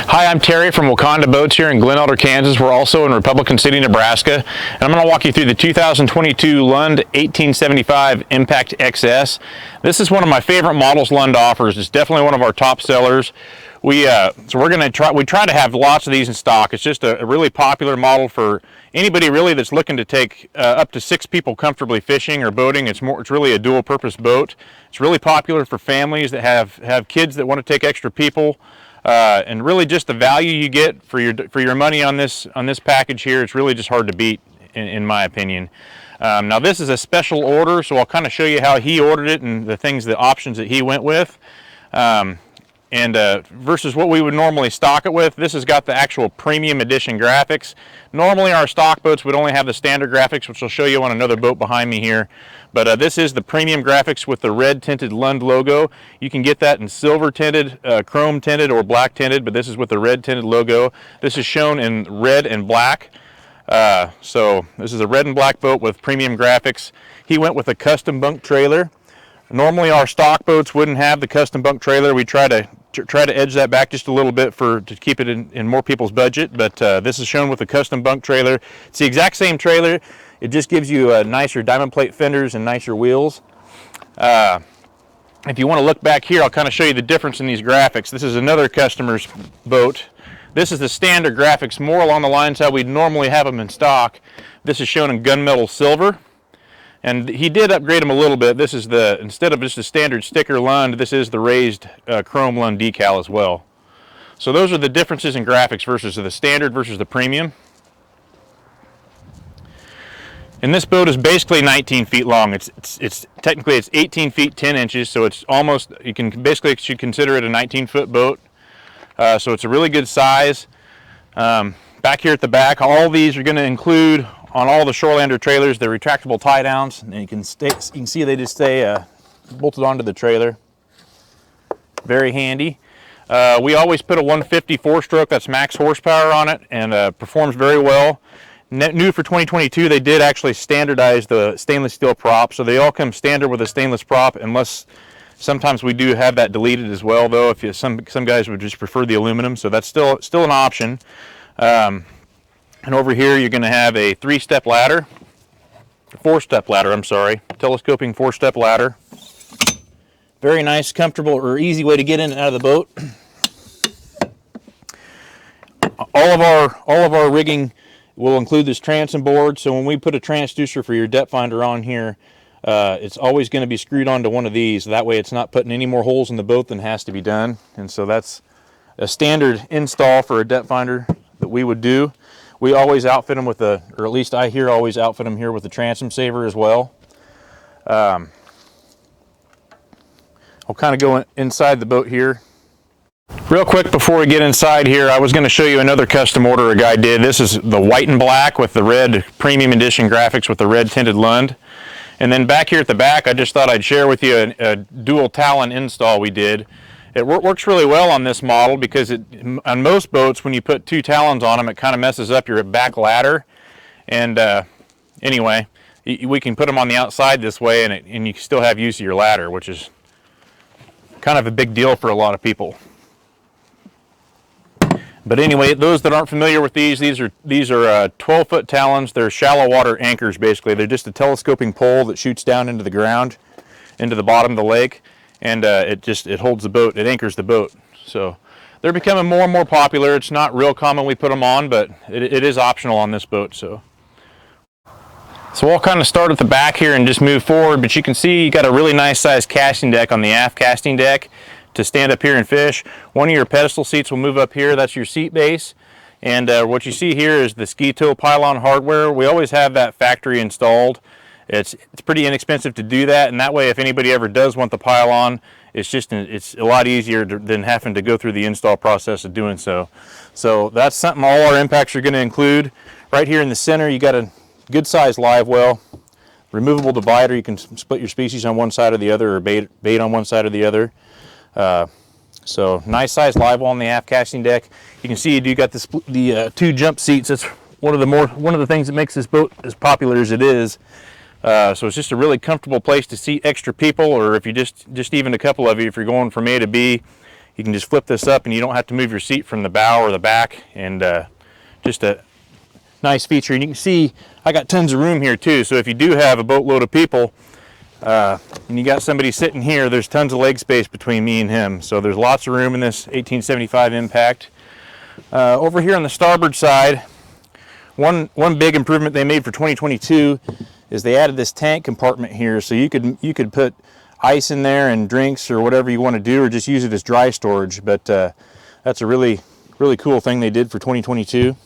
Hi, I'm Terry from Waconda Boats here in Glen Elder, Kansas. We're also in Republican City, Nebraska. And I'm going to walk you through the 2022 Lund 1875 Impact XS. This is one of my favorite models Lund offers. It's definitely one of our top sellers. We try to have lots of these in stock. It's just a really popular model for anybody really that's looking to take up to 6 people comfortably fishing or boating. It's really a dual purpose boat. It's really popular for families that have kids that want to take extra people. And really just the value you get for your money on this package here, it's really just hard to beat in my opinion. Now this is a special order, so I'll kind of show you how he ordered it and the options that he went with. Versus what we would normally stock it with, this has got the actual premium edition graphics. Normally our stock boats would only have the standard graphics, which I'll show you on another boat behind me here. But this is the premium graphics with the red tinted Lund logo. You can get that in silver tinted, chrome tinted, or black tinted, but this is with the red tinted logo. This is shown in red and black. So this is a red and black boat with premium graphics. He went with a custom bunk trailer. Normally our stock boats wouldn't have the custom bunk trailer. We try to edge that back just a little bit to keep it in more people's budget, but this is shown with a custom bunk trailer. It's the exact same trailer. It just gives you nicer diamond plate fenders and nicer wheels. If you want to look back here, I'll kind of show you the difference in these graphics. This is another customer's boat. This is the standard graphics, more along the lines how we'd normally have them in stock. This is shown in gunmetal silver. And he did upgrade them a little bit. This is instead of just a standard sticker Lund, this is the raised chrome Lund decal as well. So those are the differences in graphics versus the standard versus the premium. And this boat is basically 19 feet long. Technically it's 18 feet 10 inches, so it's almost, you should consider it a 19-foot boat. So it's a really good size. Back here at the back, all these are going to include on all the Shorelander trailers, the retractable tie-downs, and you can see they just stay bolted onto the trailer. Very handy. We always put a 150 4-stroke, that's max horsepower on it, and performs very well. New for 2022, they did actually standardize the stainless steel prop, so they all come standard with a stainless prop, unless sometimes we do have that deleted as well, though. If some guys would just prefer the aluminum, so that's still an option. And over here you're going to have a 4-step ladder, I'm sorry, telescoping 4-step ladder. Very nice, comfortable, or easy way to get in and out of the boat. All of our rigging will include this transom board, so when we put a transducer for your depth finder on here, it's always going to be screwed onto one of these. That way it's not putting any more holes in the boat than has to be done. And so that's a standard install for a depth finder that we would do. We always outfit them with or at least I always outfit them here with a transom saver as well. I'll kind of go inside the boat here. Real quick before we get inside here, I was going to show you another custom order a guy did. This is the white and black with the red premium edition graphics with the red tinted Lund. And then back here at the back, I just thought I'd share with you a dual Talon install we did. It works really well on this model because on most boats, when you put 2 Talons on them, it kind of messes up your back ladder. And anyway, we can put them on the outside this way, and you can still have use of your ladder, which is kind of a big deal for a lot of people. But anyway, those that aren't familiar with these are 12-foot Talons. They're shallow water anchors, basically. They're just a telescoping pole that shoots down into the ground, into the bottom of the lake. And it holds the boat, it anchors the boat. So they're becoming more and more popular. It's not real common we put them on, but it is optional on this boat. So I'll kind of start at the back here and just move forward, but you can see you got a really nice sized casting deck on the aft casting deck to stand up here and fish. One of your pedestal seats will move up here, that's your seat base. And what you see here is the ski tow pylon hardware. We always have that factory installed. It's pretty inexpensive to do that, and that way if anybody ever does want the pylon, it's a lot easier than having to go through the install process of doing so. So that's something all our impacts are going to include. Right here in the center you got a good sized live well, removable divider. You can split your species on one side or the other, or bait on one side or the other. So nice sized live well on the aft casting deck. You can see you do got the 2 jump seats. That's one of the things that makes this boat as popular as it is. So it's just a really comfortable place to seat extra people, or if you just even a couple of you, if you're going from A to B, You can just flip this up and you don't have to move your seat from the bow or the back, and just a nice feature. And you can see I got tons of room here too, so if you do have a boatload of people and you got somebody sitting here, there's tons of leg space between me and him, so there's lots of room in this 1875 Impact. Over here on the starboard side, one big improvement they made for 2022 is they added this tank compartment here, so you could put ice in there and drinks or whatever you want to do, or just use it as dry storage. But that's a really cool thing they did for 2022.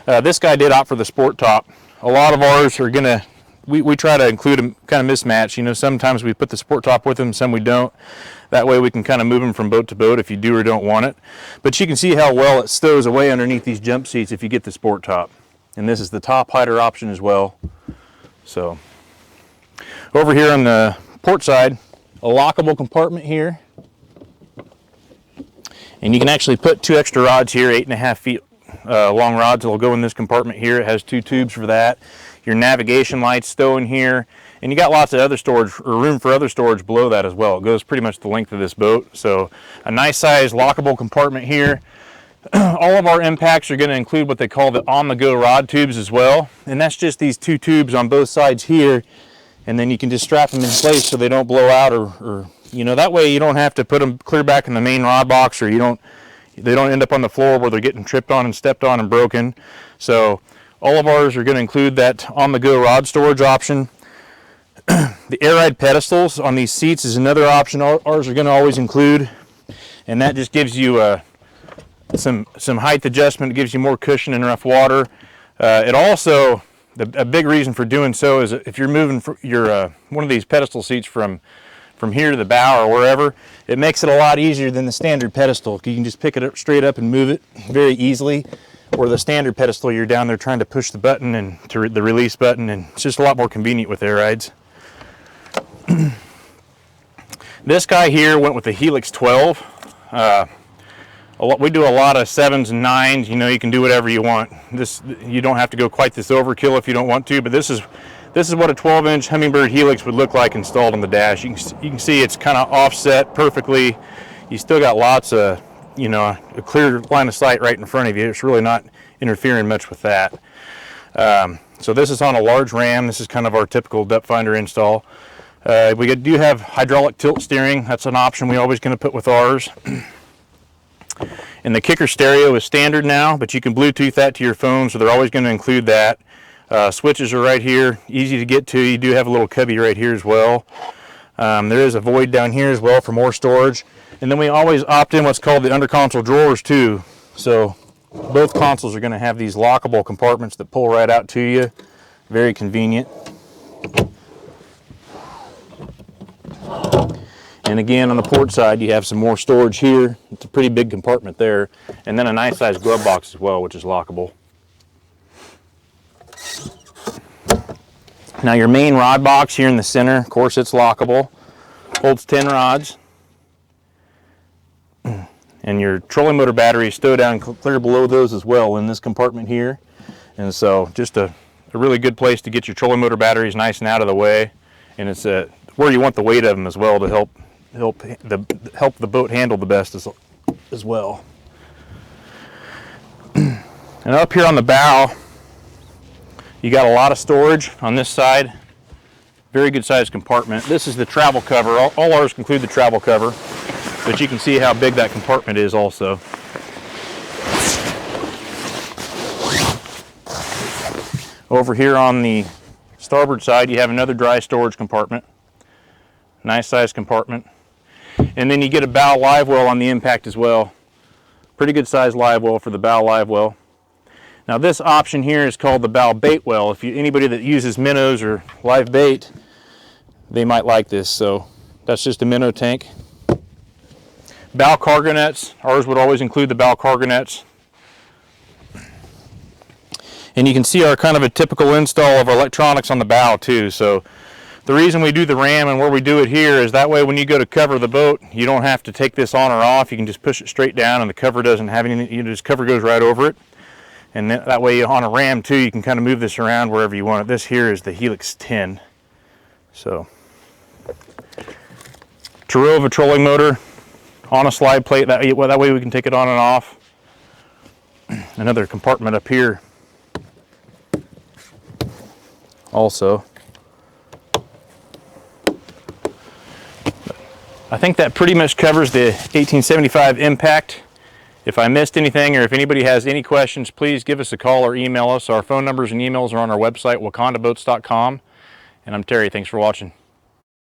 This guy did opt for the sport top. A lot of ours are gonna, we try to include them kind of mismatch. You know, sometimes we put the sport top with them, some we don't. That way we can kind of move them from boat to boat if you do or don't want it. But you can see how well it stows away underneath these jump seats if you get the sport top. And this is the top hider option as well. So over here on the port side, a lockable compartment here. And you can actually put 2 extra rods here, 8.5 feet long rods that will go in this compartment here. It has 2 tubes for that. Your navigation lights stow in here. And you got lots of other storage, or room for other storage below that as well. It goes pretty much the length of this boat. So a nice size lockable compartment here. All of our impacts are going to include what they call the on-the-go rod tubes as well. And that's just these 2 tubes on both sides here. And then you can just strap them in place so they don't blow out, or you know, that way you don't have to put them clear back in the main rod box, or they don't end up on the floor where they're getting tripped on and stepped on and broken. So all of ours are going to include that on-the-go rod storage option. The air ride pedestals on these seats is another option ours are going to always include, and that just gives you some height adjustment. It gives you more cushion in rough water. It also, a big reason for doing so is if you're moving your one of these pedestal seats from here to the bow or wherever, it makes it a lot easier than the standard pedestal. You can just pick it up straight up and move it very easily. Or the standard pedestal, you're down there trying to push the button and the release button, and it's just a lot more convenient with air rides. This guy here went with the Helix 12. We do a lot of 7s and 9s. You know, you can do whatever you want. You don't have to go quite this overkill if you don't want to, but this is what a 12-inch Hummingbird Helix would look like installed on the dash. You can see it's kind of offset perfectly. You still got lots of, you know, a clear line of sight right in front of you. It's really not interfering much with that. So this is on a large ram. This is kind of our typical depth finder install. We do have hydraulic tilt steering. That's an option we're always going to put with ours. And the kicker stereo is standard now, but you can Bluetooth that to your phone, so they're always going to include that. Switches are right here, easy to get to. You do have a little cubby right here as well. There is a void down here as well for more storage. And then we always opt in what's called the under console drawers too. So both consoles are going to have these lockable compartments that pull right out to you. Very convenient. And again, on the port side, you have some more storage here. It's a pretty big compartment there. And then a nice sized glove box as well, which is lockable. Now your main rod box here in the center, of course it's lockable. Holds 10 rods. And your trolling motor batteries stow down clear below those as well in this compartment here. And so just a really good place to get your trolling motor batteries nice and out of the way. And it's where you want the weight of them as well to help the boat handle the best as well. And up here on the bow, you got a lot of storage on this side. Very good sized compartment. This is the travel cover. All ours include the travel cover, but you can see how big that compartment is also. Over here on the starboard side, you have another dry storage compartment. Nice sized compartment. And then you get a bow live well on the Impact as well. Pretty good sized live well for the bow live well. Now this option here is called the bow bait well. If anybody that uses minnows or live bait, they might like this. So that's just a minnow tank. Bow cargo nets. Ours would always include the bow cargo nets. And you can see our kind of a typical install of our electronics on the bow too. So the reason we do the ram and where we do it here is that way when you go to cover the boat, you don't have to take this on or off. You can just push it straight down and the cover doesn't have any, this cover goes right over it. And that way on a ram too, you can kind of move this around wherever you want it. This here is the Helix 10. So, Tarova trolling motor, on a slide plate. That way we can take it on and off. Another compartment up here also. I think that pretty much covers the 1875 Impact. If I missed anything, or if anybody has any questions, please give us a call or email us. Our phone numbers and emails are on our website, wacondaboats.com. And I'm Terry. Thanks for watching.